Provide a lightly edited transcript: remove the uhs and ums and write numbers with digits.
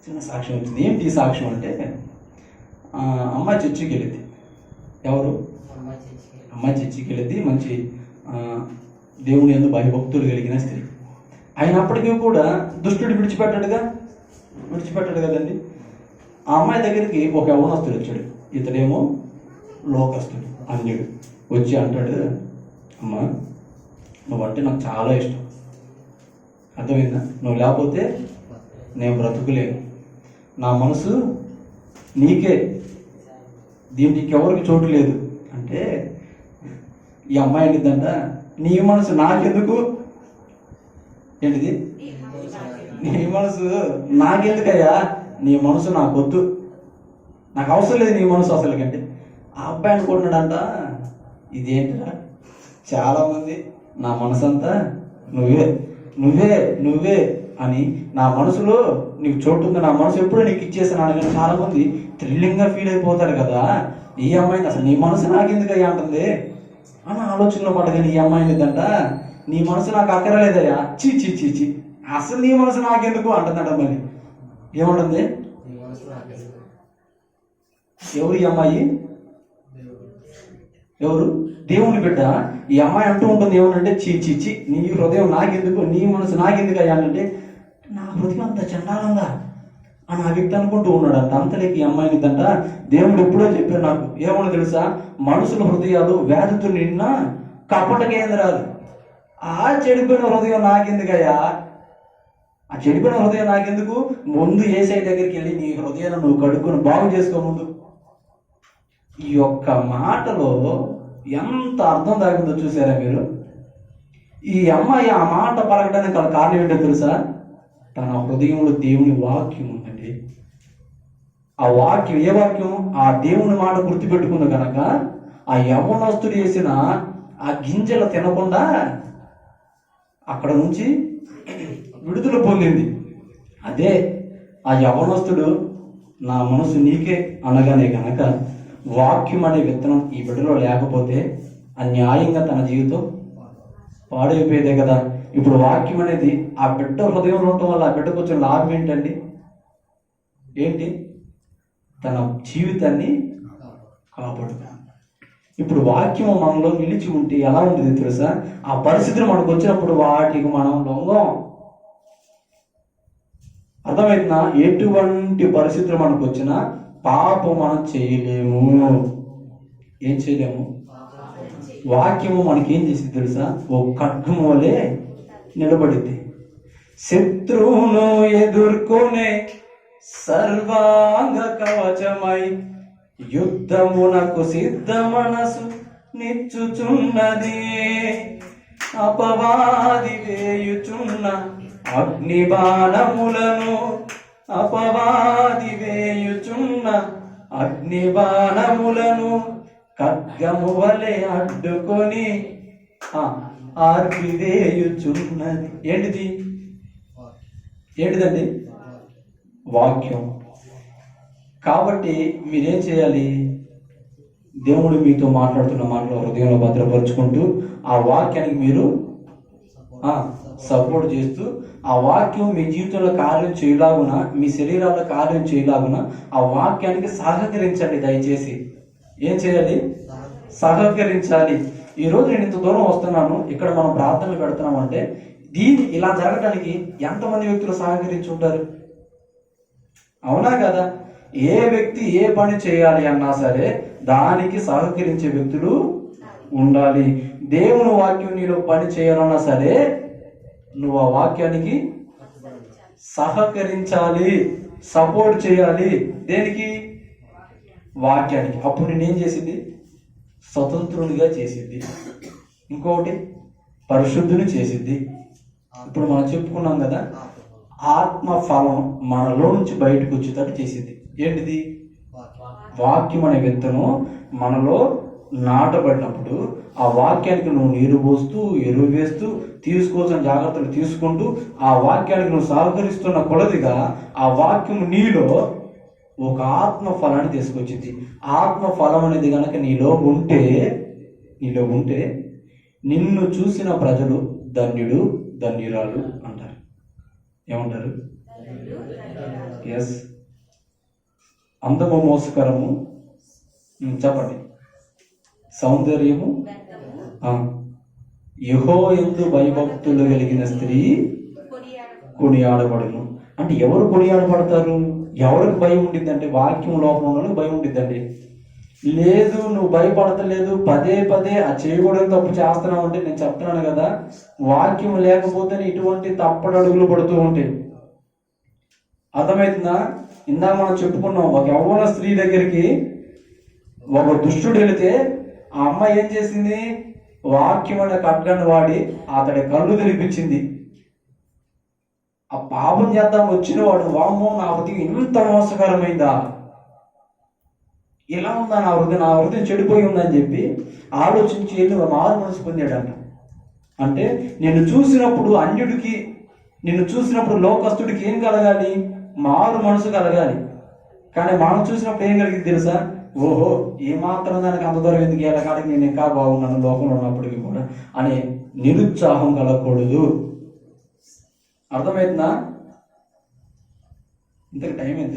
చిన్న సాక్ష్యం వచ్చింది. ఏంటి ఈ సాక్ష్యం అంటే, అమ్మాయి చర్చికి వెళ్ళింది. ఎవరు? అమ్మాయి చర్చికి వెళ్ళింది. మంచి దేవుని యందు భయభక్తులు కలిగిన స్త్రీ. అయినప్పటికీ కూడా దుష్టుడు విడిచిపెట్టాడు కదండి. ఆ అమ్మాయి దగ్గరికి ఒక యవ్వనస్తుడు వచ్చాడు. ఇతడేమో లోకస్తుడు, అన్యుడు. వచ్చి అంటాడు, అమ్మా నువ్వంటే నాకు చాలా ఇష్టం, అర్థమైందా? నువ్వు లేకపోతే నేను బ్రతుకులేను. నా మనసు నీకే, దీనికి ఎవరికి చోటు లేదు అంటే, ఈ అమ్మాయి ఏంటిదంట, నీ మనసు నాకెందుకు? ఏంటిది? నీ మనసు నాకెందుకయ్యా? నీ మనసు నాకొద్దు, నాకు అవసరం లేదు నీ మనసు అసలు కంటే. ఆ అబ్బాయి అనుకుంటున్నాడంట, ఇదేంటిరా, చాలామంది నా మనసంతా నువ్వే నువ్వే నువ్వే అని, నా మనసులో నీకు చోటు ఉంది, నా మనసు ఎప్పుడూ నీకు ఇచ్చేసాను కానీ చాలామంది థ్రిల్లింగ్గా ఫీల్ అయిపోతారు కదా. ఈ అమ్మాయిని అసలు నీ మనసు నాకెందుకయ్యా అంటుంది అని ఆలోచనలో పడ్డ. కానీ ఈ అమ్మాయిని ఏంటంట, నీ మనసు నాకు అక్కరలేదయ్యా, చీ చీ చీ చీ, అసలు నీ మనసు నాకెందుకు అంటుందంట. మళ్ళీ ఏమంటుంది? ఎవరు ఈ అమ్మాయి? ఎవరు? దేవుని బిడ్డ. ఈ అమ్మాయి అంటూ ఉంటుంది ఏమనంటే, చీ చీ చీ, నీ హృదయం నాకెందుకు, నీ మనసు నాకెందుకు అయ్యా అంటే, నా హృదయం అంత చండాలంగా అని ఆ వ్యక్తి అనుకుంటూ ఉన్నాడు అంట. అంతలేకి ఈ అమ్మాయిని తంట దేవుడు ఎప్పుడో చెప్పారు నాకు. ఏమన్నా తెలుసా? మనుషుల హృదయాలు వ్యాధితో నిన్న కపట కేంద్రాలు. ఆ చెడిపోయిన హృదయం నాకెందుకయ్యా, ఆ చెడిపోయిన హృదయం నాకెందుకు? ముందు యేసయ్య దగ్గరికి వెళ్ళి నీ హృదయాన్ని నువ్వు కడుక్కొని బాగు చేసుకో ముందు. ఈ యొక్క మాటలో ఎంత అర్థం దాగిందో చూసారా మీరు? ఈ అమ్మాయి ఆ మాట పలకడానికి గల కారణం ఏంటో తెలుసా? తన హృదయంలో దేవుని వాక్యం ఉందండి. ఆ వాక్యం ఏ వాక్యం? ఆ దేవుని మాట గుర్తుపెట్టుకుంది కనుక ఆ యవ్వనస్తుడు వేసిన ఆ గింజలు తినకుండా అక్కడ నుంచి విడుదల పొందింది. అదే ఆ యవ్వనస్తుడు నా మనసు నీకే అనగానే కనుక వాక్యం అనే విత్తనం ఈ బిడ్డలో లేకపోతే అన్యాయంగా తన జీవితం పాడైపోయేదే కదా. ఇప్పుడు వాక్యం అనేది ఆ బిడ్డ హృదయంలో ఉండటం వల్ల ఆ బిడ్డకు వచ్చిన లాభం ఏంటండి? ఏంటి? తన జీవితాన్ని కాపాడుతుంది. ఇప్పుడు వాక్యం మనలో నిలిచి ఉంటే ఎలా ఉంటుంది తెలుసా? ఆ పరిస్థితులు మనకు వచ్చినప్పుడు వాటికి మనం లొంగం. అర్థమవుతుందా? ఎటువంటి పరిస్థితులు మనకు వచ్చినా పాపం మనం చేయలేము. ఏం చేయలేము? వాక్యము మనకేం చేసింది తెలుసా? ఓ ఖడ్గము వలె నిలబడింది. శత్రువును ఎదుర్కొనే సర్వాంగ కవచమై యుద్ధమునకు సిద్ధ మనసు నిచ్చుచున్నది. అపవాది వేయుచున్న అగ్నిబాణములను, అపవాది వేయుచున్న అగ్నిబాణములను ఖడ్గము వలె అడ్డుకొని ఆర్పివేయుచున్నది. ఏంటిదండి? వాక్యం. కాబట్టి మీరేం చేయాలి? దేవుడు మీతో మాట్లాడుతున్న మాటలు హృదయంలో భద్రపరుచుకుంటూ ఆ వాక్యానికి మీరు సపోర్ట్ చేస్తూ ఆ వాక్యం మీ జీవితంలో కార్యం చేయలాగున, మీ శరీరాల్లో కార్యం చేయలాగున ఆ వాక్యానికి సహకరించండి. దయచేసి ఏం చేయాలి? సహకరించాలి. ఈరోజు నేను ఇంత దూరం వస్తున్నాను, ఇక్కడ మనం ప్రార్థనలు పెడుతున్నాం అంటే దీన్ని ఇలా జరగడానికి ఎంతమంది వ్యక్తులు సహకరించి ఉంటారు? అవునా కదా? ఏ వ్యక్తి ఏ పని చేయాలి అన్నా సరే దానికి సహకరించే వ్యక్తులు ఉండాలి. దేవుని వాక్యం నీలో పని చేయాలన్నా సరే నువ్వు ఆ వాక్యానికి సహకరించాలి, సపోర్ట్ చేయాలి. దేనికి? వాక్యానికి. అప్పుడు నేనేం చేసింది? స్వతంత్రునిగా చేసింది. ఇంకొకటి పరిశుద్ధుని చేసింది. ఇప్పుడు మనం చెప్పుకున్నాం కదా, ఆత్మ ఫలం మనలో నుంచి బయటకు వచ్చేటట్టు చేసింది. ఏంటిది? వాక్యం అనే విత్తనం మనలో నాటబడినప్పుడు ఆ వాక్యానికి నువ్వు నీరు పోస్తూ ఎరువు వేస్తూ తీసుకోవాల్సిన జాగ్రత్తలు తీసుకుంటూ ఆ వాక్యానికి నువ్వు సహకరిస్తున్న కొలదిగా ఆ వాక్యం నీలో ఒక ఆత్మ ఫలాన్ని తీసుకొచ్చింది. ఆత్మ ఫలం అనేది కనుక నీలో ఉంటే నిన్ను చూసిన ప్రజలు ధన్యుడు ధన్యురాలు అంటారు. ఏమంటారు? ఎస్, అందము మోసకరము, చెప్పండి, సౌందర్యము, యెహోవాయందు భయభక్తులు కలిగిన స్త్రీ కొనియాడబడును. అంటే ఎవరు కొనియాడబడతారు? ఎవరికి భయం ఉండిద్ది అంటే వాక్యం లోపల ఉన్న భయం ఉండిద్దండి. లేదు నువ్వు భయపడతలేదు, పదే పదే ఆ చేయకూడదు తప్పు చేస్తున్నావు అంటే, నేను చెప్తున్నాను కదా, వాక్యం లేకపోతే ఇటువంటి తప్పడు అడుగులు పడుతూ ఉంటాయి. అర్థమవుతుందా? ఇందాక మనం చెప్పుకున్నాం, ఒక యవ్వన స్త్రీ దగ్గరికి ఒక దుష్టుడు వెళితే ఆ అమ్మాయి ఏం చేసింది? వాక్యం అనే ఖడ్గాన్ని వాడి అతడి కళ్ళు తెరిపించింది. ఆ పాపం చేద్దాం వచ్చిన వాడు, వామ్మో నా హృదయం ఇంత మోసకరమైందా, ఇలా ఉందా నా హృదయం చెడిపోయి ఉందని చెప్పి ఆలోచించి వెళ్ళి మారు మనసు పొందాడంట. అంటే నిన్ను చూసినప్పుడు అన్యుడికి, నిన్ను చూసినప్పుడు లోకస్తుడికి ఏం కలగాలి? మారు మనసు కలగాలి. కానీ మనం చూసినప్పుడు ఏం కలిగింది తెలుసా? ఓహో, ఏమాత్రం దానికి అంత దూరం ఎందుకు వెళ్ళ కాడికి నేను ఇంకా బాగున్నాను లోకంలో ఉన్నప్పటికీ కూడా అనే నిరుత్సాహం కలగకూడదు. అర్థమవుతుందా? ఇంతకు టైం ఎంత?